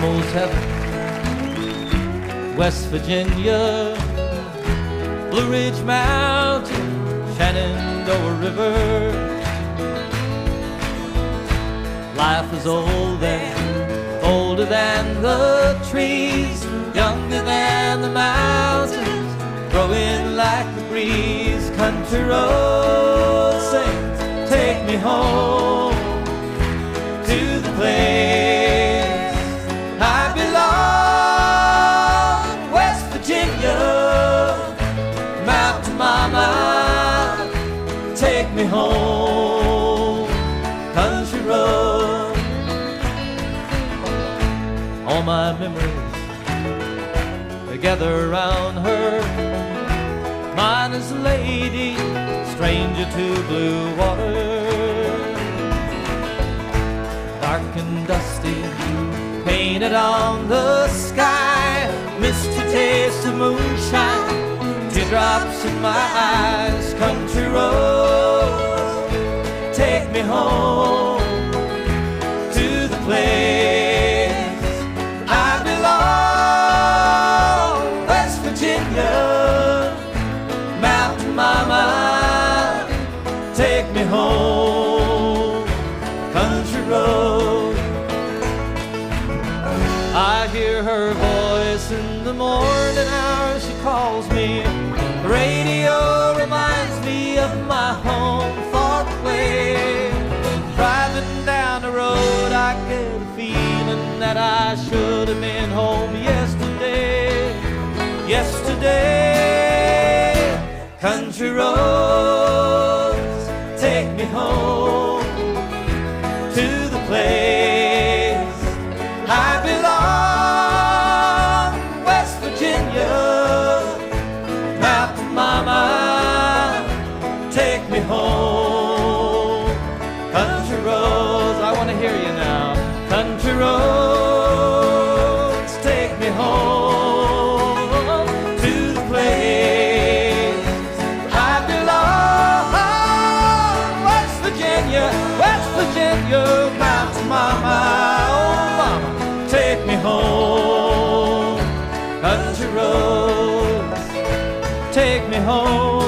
almost heaven. West Virginia, Blue Ridge Mountain, Shenandoah River. Life is old and older than the trees, younger than the mountains, growing like the breeze. Country road sings, take me home to the place I belong. West Virginia, Mountain Mama, take me home. Country road. All my memories gather around her. Mine is a lady, stranger to blue water. Dark and dusty, painted on the sky, misty taste of moonshine, teardrops in my eyes. Country road, take me home to the place I belong. West Virginia, Mountain Mama, take me home. Country road. I hear her voice in the morning hours. She calls me. The radio reminds me of my home far away. Driving down the road, I get a feeling that I should have been home yesterday. Yesterday. Country roads, take me home to the place I belong. West Virginia, Mountain Mama, take me home. Country roads, I want to hear you now. Country roads, take me home to the place I belong. West Virginia, West Virginia, Mountain Mama, oh mama, take me home. Country roads, take me home.